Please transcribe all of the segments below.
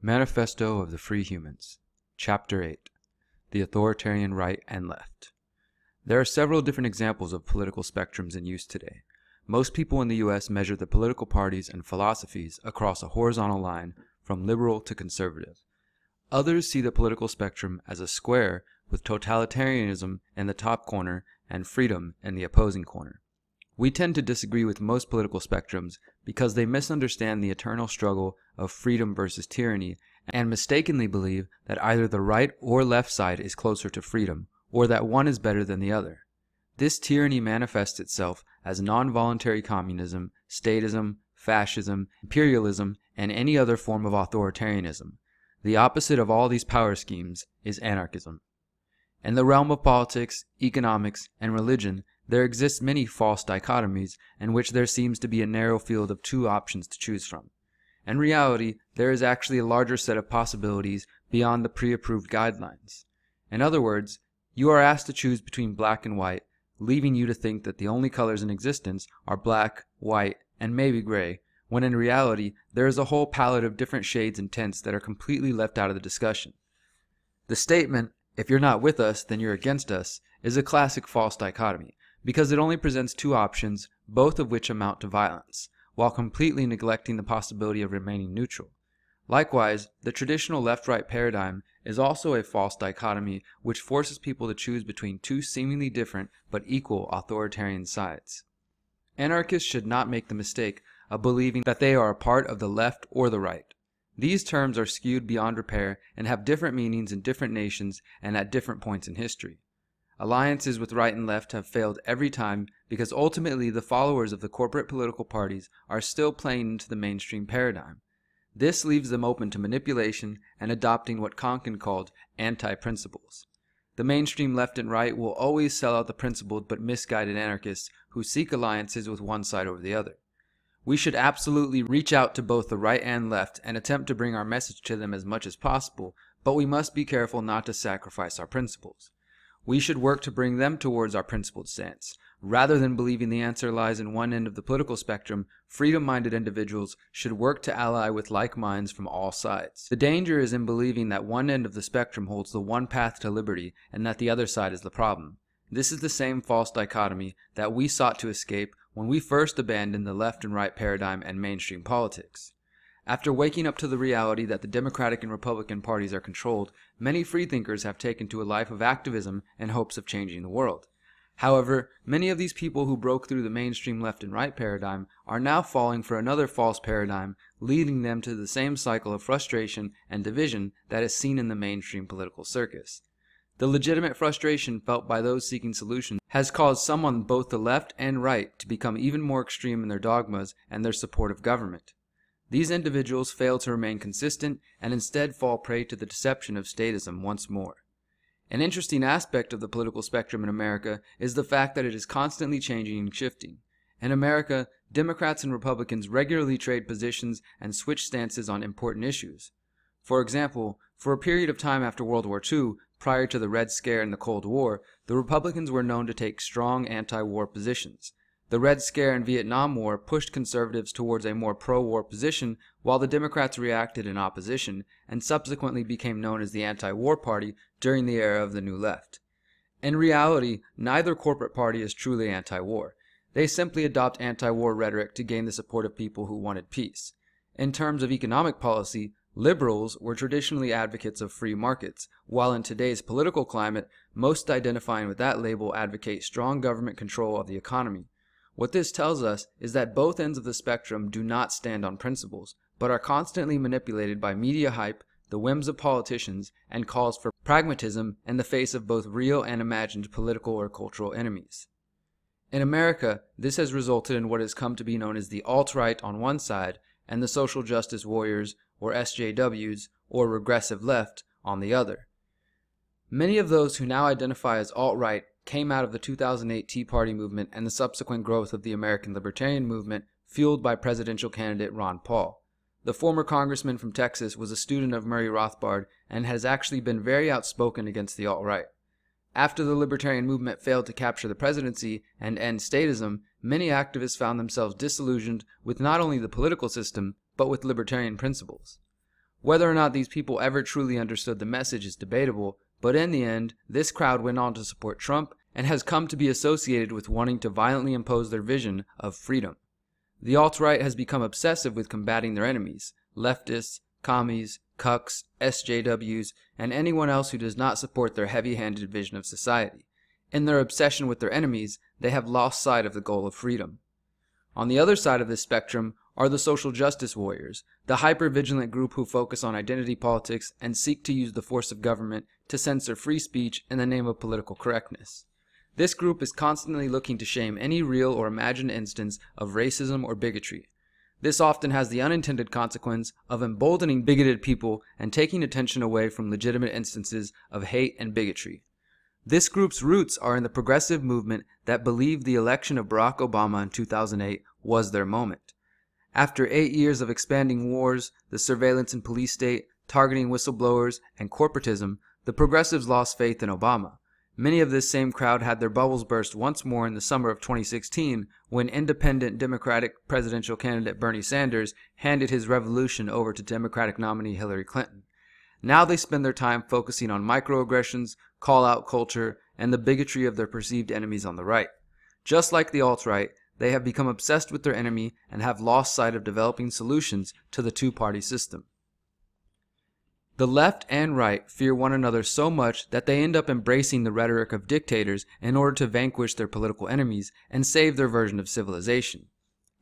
Manifesto of the Free Humans, Chapter 8, The Authoritarian Right and Left. There are several different examples of political spectrums in use today. Most people in the U.S. measure the political parties and philosophies across a horizontal line from liberal to conservative. Others see the political spectrum as a square with totalitarianism in the top corner and freedom in the opposing corner. We tend to disagree with most political spectrums because they misunderstand the eternal struggle of freedom versus tyranny and mistakenly believe that either the right or left side is closer to freedom, or that one is better than the other. This tyranny manifests itself as non-voluntary communism, statism, fascism, imperialism, and any other form of authoritarianism. The opposite of all these power schemes is anarchism. In the realm of politics, economics, and religion, there exist many false dichotomies in which there seems to be a narrow field of two options to choose from. In reality, there is actually a larger set of possibilities beyond the pre-approved guidelines. In other words, you are asked to choose between black and white, leaving you to think that the only colors in existence are black, white, and maybe gray, when in reality there is a whole palette of different shades and tints that are completely left out of the discussion. The statement, "If you're not with us, then you're against us," is a classic false dichotomy, because it only presents two options, both of which amount to violence, while completely neglecting the possibility of remaining neutral. Likewise, the traditional left-right paradigm is also a false dichotomy which forces people to choose between two seemingly different but equal authoritarian sides. Anarchists should not make the mistake of believing that they are a part of the left or the right. These terms are skewed beyond repair and have different meanings in different nations and at different points in history. Alliances with right and left have failed every time because ultimately the followers of the corporate political parties are still playing into the mainstream paradigm. This leaves them open to manipulation and adopting what Konkin called anti-principles. The mainstream left and right will always sell out the principled but misguided anarchists who seek alliances with one side over the other. We should absolutely reach out to both the right and left and attempt to bring our message to them as much as possible, but we must be careful not to sacrifice our principles. We should work to bring them towards our principled stance. Rather than believing the answer lies in one end of the political spectrum, freedom-minded individuals should work to ally with like minds from all sides. The danger is in believing that one end of the spectrum holds the one path to liberty and that the other side is the problem. This is the same false dichotomy that we sought to escape when we first abandoned the left and right paradigm and mainstream politics. After waking up to the reality that the Democratic and Republican parties are controlled, many freethinkers have taken to a life of activism in hopes of changing the world. However, many of these people who broke through the mainstream left and right paradigm are now falling for another false paradigm, leading them to the same cycle of frustration and division that is seen in the mainstream political circus. The legitimate frustration felt by those seeking solutions has caused some on both the left and right to become even more extreme in their dogmas and their support of government. These individuals fail to remain consistent and instead fall prey to the deception of statism once more. An interesting aspect of the political spectrum in America is the fact that it is constantly changing and shifting. In America, Democrats and Republicans regularly trade positions and switch stances on important issues. For example, for a period of time after World War II, prior to the Red Scare and the Cold War, the Republicans were known to take strong anti-war positions. The Red Scare and Vietnam War pushed conservatives towards a more pro-war position, while the Democrats reacted in opposition and subsequently became known as the anti-war party during the era of the New Left. In reality, neither corporate party is truly anti-war. They simply adopt anti-war rhetoric to gain the support of people who wanted peace. In terms of economic policy, liberals were traditionally advocates of free markets, while in today's political climate, most identifying with that label advocate strong government control of the economy. What this tells us is that both ends of the spectrum do not stand on principles, but are constantly manipulated by media hype, the whims of politicians, and calls for pragmatism in the face of both real and imagined political or cultural enemies. In America, this has resulted in what has come to be known as the alt-right on one side and the social justice warriors, or SJWs, or regressive left, on the other. Many of those who now identify as alt-right came out of the 2008 Tea Party movement and the subsequent growth of the American Libertarian movement, fueled by presidential candidate Ron Paul. The former congressman from Texas was a student of Murray Rothbard and has actually been very outspoken against the alt-right. After the Libertarian movement failed to capture the presidency and end statism, many activists found themselves disillusioned with not only the political system, but with libertarian principles. Whether or not these people ever truly understood the message is debatable, but in the end, this crowd went on to support Trump and has come to be associated with wanting to violently impose their vision of freedom. The alt-right has become obsessive with combating their enemies, leftists, commies, cucks, SJWs, and anyone else who does not support their heavy-handed vision of society. In their obsession with their enemies, they have lost sight of the goal of freedom. On the other side of this spectrum are the social justice warriors, the hyper-vigilant group who focus on identity politics and seek to use the force of government to censor free speech in the name of political correctness. This group is constantly looking to shame any real or imagined instance of racism or bigotry. This often has the unintended consequence of emboldening bigoted people and taking attention away from legitimate instances of hate and bigotry. This group's roots are in the progressive movement that believed the election of Barack Obama in 2008 was their moment. After 8 years of expanding wars, the surveillance and police state, targeting whistleblowers, and corporatism, the progressives lost faith in Obama. Many of this same crowd had their bubbles burst once more in the summer of 2016 when independent Democratic presidential candidate Bernie Sanders handed his revolution over to Democratic nominee Hillary Clinton. Now they spend their time focusing on microaggressions, call-out culture, and the bigotry of their perceived enemies on the right. Just like the alt-right, they have become obsessed with their enemy and have lost sight of developing solutions to the two-party system. The left and right fear one another so much that they end up embracing the rhetoric of dictators in order to vanquish their political enemies and save their version of civilization.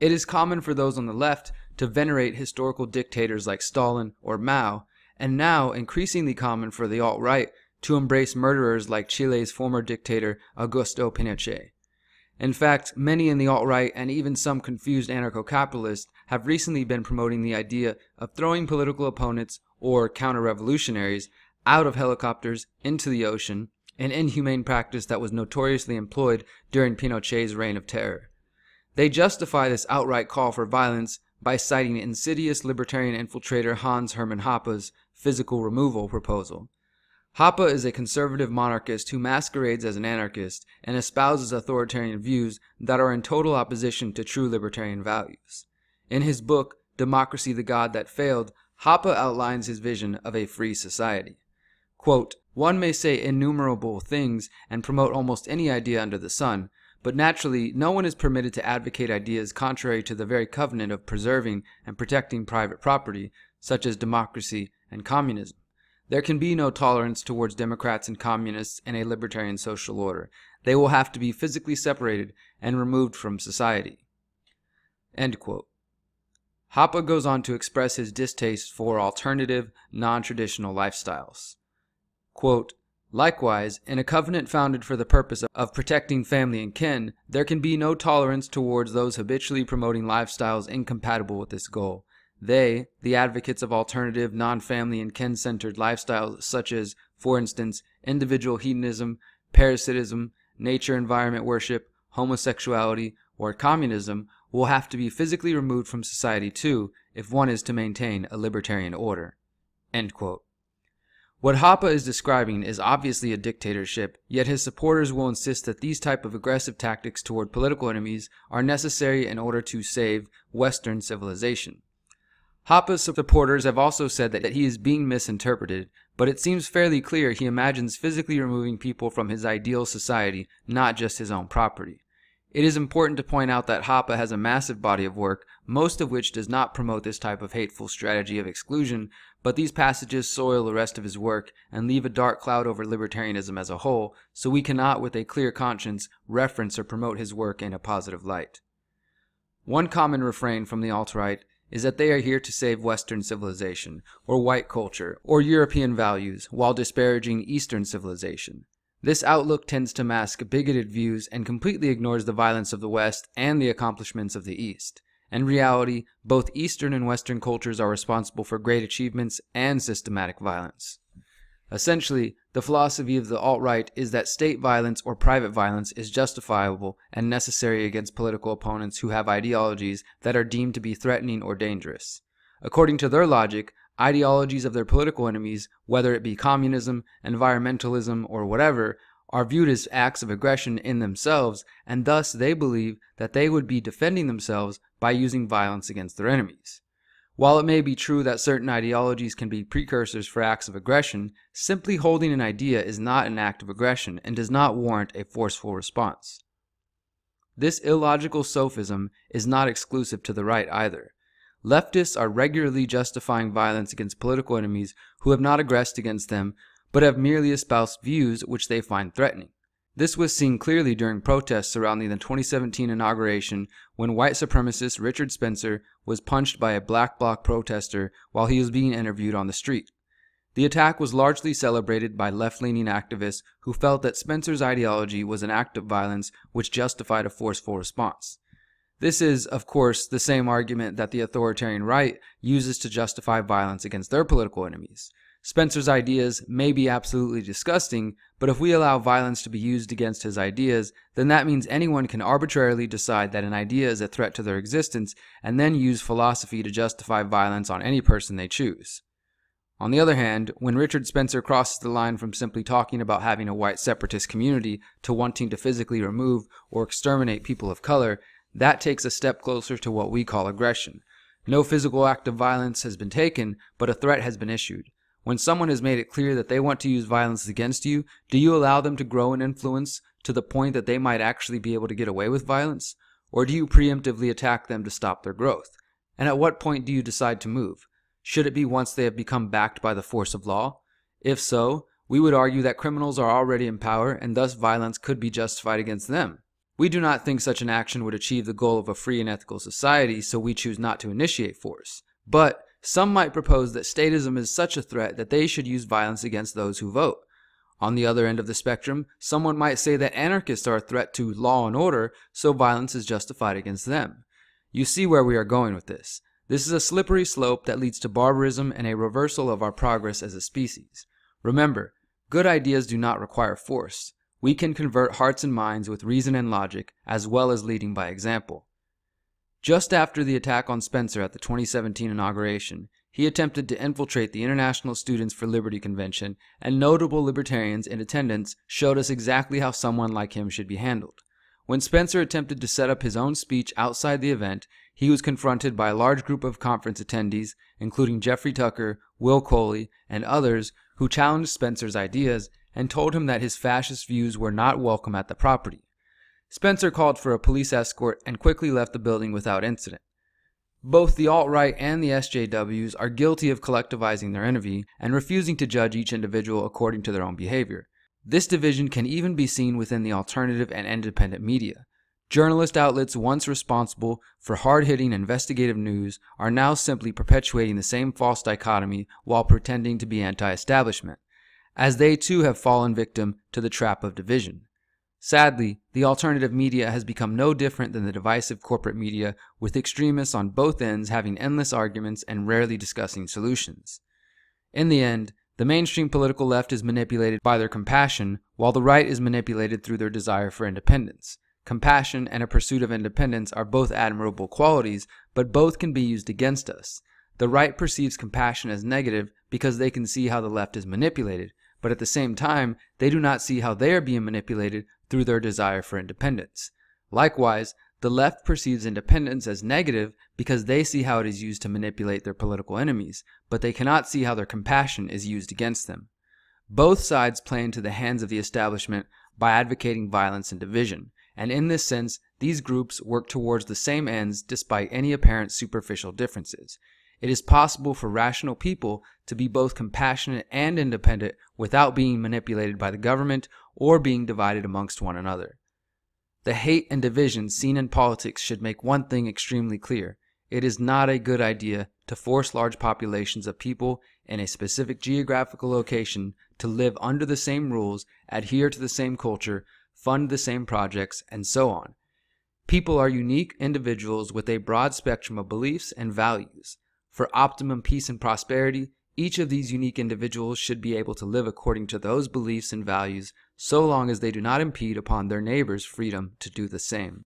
It is common for those on the left to venerate historical dictators like Stalin or Mao, and now increasingly common for the alt-right to embrace murderers like Chile's former dictator Augusto Pinochet. In fact, many in the alt-right and even some confused anarcho-capitalists have recently been promoting the idea of throwing political opponents or counter-revolutionaries out of helicopters into the ocean, an inhumane practice that was notoriously employed during Pinochet's reign of terror. They justify this outright call for violence by citing insidious libertarian infiltrator Hans Hermann Hoppe's physical removal proposal. Hoppe is a conservative monarchist who masquerades as an anarchist and espouses authoritarian views that are in total opposition to true libertarian values. In his book, Democracy the God That Failed, Hoppe outlines his vision of a free society. Quote, "One may say innumerable things and promote almost any idea under the sun, but naturally no one is permitted to advocate ideas contrary to the very covenant of preserving and protecting private property, such as democracy and communism. There can be no tolerance towards Democrats and communists in a libertarian social order. They will have to be physically separated and removed from society." End quote. Hoppe goes on to express his distaste for alternative, non-traditional lifestyles. Quote, "Likewise, in a covenant founded for the purpose of protecting family and kin, there can be no tolerance towards those habitually promoting lifestyles incompatible with this goal. They, the advocates of alternative, non-family and kin-centered lifestyles such as, for instance, individual hedonism, parasitism, nature-environment worship, homosexuality, or communism, will have to be physically removed from society too if one is to maintain a libertarian order." End quote. What Hoppe is describing is obviously a dictatorship, yet his supporters will insist that these type of aggressive tactics toward political enemies are necessary in order to save Western civilization. Hoppe's supporters have also said that he is being misinterpreted, but it seems fairly clear he imagines physically removing people from his ideal society, not just his own property. It is important to point out that Hoppe has a massive body of work, most of which does not promote this type of hateful strategy of exclusion, but these passages soil the rest of his work and leave a dark cloud over libertarianism as a whole, so we cannot with a clear conscience reference or promote his work in a positive light. One common refrain from the alt-right is that they are here to save Western civilization, or white culture, or European values, while disparaging Eastern civilization. This outlook tends to mask bigoted views and completely ignores the violence of the West and the accomplishments of the East. In reality, both Eastern and Western cultures are responsible for great achievements and systematic violence. Essentially, the philosophy of the alt-right is that state violence or private violence is justifiable and necessary against political opponents who have ideologies that are deemed to be threatening or dangerous. According to their logic, ideologies of their political enemies, whether it be communism, environmentalism, or whatever, are viewed as acts of aggression in themselves, and thus they believe that they would be defending themselves by using violence against their enemies. While it may be true that certain ideologies can be precursors for acts of aggression, simply holding an idea is not an act of aggression and does not warrant a forceful response. This illogical sophism is not exclusive to the right either. Leftists are regularly justifying violence against political enemies who have not aggressed against them, but have merely espoused views which they find threatening. This was seen clearly during protests surrounding the 2017 inauguration when white supremacist Richard Spencer was punched by a Black Bloc protester while he was being interviewed on the street. The attack was largely celebrated by left-leaning activists who felt that Spencer's ideology was an act of violence which justified a forceful response. This is, of course, the same argument that the authoritarian right uses to justify violence against their political enemies. Spencer's ideas may be absolutely disgusting, but if we allow violence to be used against his ideas, then that means anyone can arbitrarily decide that an idea is a threat to their existence and then use philosophy to justify violence on any person they choose. On the other hand, when Richard Spencer crosses the line from simply talking about having a white separatist community to wanting to physically remove or exterminate people of color, that takes a step closer to what we call aggression. No physical act of violence has been taken, but a threat has been issued. When someone has made it clear that they want to use violence against you, do you allow them to grow in influence to the point that they might actually be able to get away with violence? Or do you preemptively attack them to stop their growth? And at what point do you decide to move? Should it be once they have become backed by the force of law? If so, we would argue that criminals are already in power and thus violence could be justified against them. We do not think such an action would achieve the goal of a free and ethical society, so we choose not to initiate force. But some might propose that statism is such a threat that they should use violence against those who vote. On the other end of the spectrum, someone might say that anarchists are a threat to law and order, so violence is justified against them. You see where we are going with this. This is a slippery slope that leads to barbarism and a reversal of our progress as a species. Remember, good ideas do not require force. We can convert hearts and minds with reason and logic, as well as leading by example. Just after the attack on Spencer at the 2017 inauguration, he attempted to infiltrate the International Students for Liberty Convention, and notable libertarians in attendance showed us exactly how someone like him should be handled. When Spencer attempted to set up his own speech outside the event, he was confronted by a large group of conference attendees, including Jeffrey Tucker, Will Coley, and others, who challenged Spencer's ideas and told him that his fascist views were not welcome at the property. Spencer called for a police escort and quickly left the building without incident. Both the alt-right and the SJWs are guilty of collectivizing their enemy and refusing to judge each individual according to their own behavior. This division can even be seen within the alternative and independent media. Journalist outlets once responsible for hard-hitting investigative news are now simply perpetuating the same false dichotomy while pretending to be anti-establishment, as they too have fallen victim to the trap of division. Sadly, the alternative media has become no different than the divisive corporate media, with extremists on both ends having endless arguments and rarely discussing solutions. In the end, the mainstream political left is manipulated by their compassion, while the right is manipulated through their desire for independence. Compassion and a pursuit of independence are both admirable qualities, but both can be used against us. The right perceives compassion as negative because they can see how the left is manipulated, but at the same time, they do not see how they are being manipulated through their desire for independence. Likewise, the left perceives independence as negative because they see how it is used to manipulate their political enemies, but they cannot see how their compassion is used against them. Both sides play into the hands of the establishment by advocating violence and division, and in this sense, these groups work towards the same ends despite any apparent superficial differences. It is possible for rational people to be both compassionate and independent without being manipulated by the government or being divided amongst one another. The hate and division seen in politics should make one thing extremely clear. It is not a good idea to force large populations of people in a specific geographical location to live under the same rules, adhere to the same culture, fund the same projects, and so on. People are unique individuals with a broad spectrum of beliefs and values. For optimum peace and prosperity, each of these unique individuals should be able to live according to those beliefs and values so long as they do not impede upon their neighbor's freedom to do the same.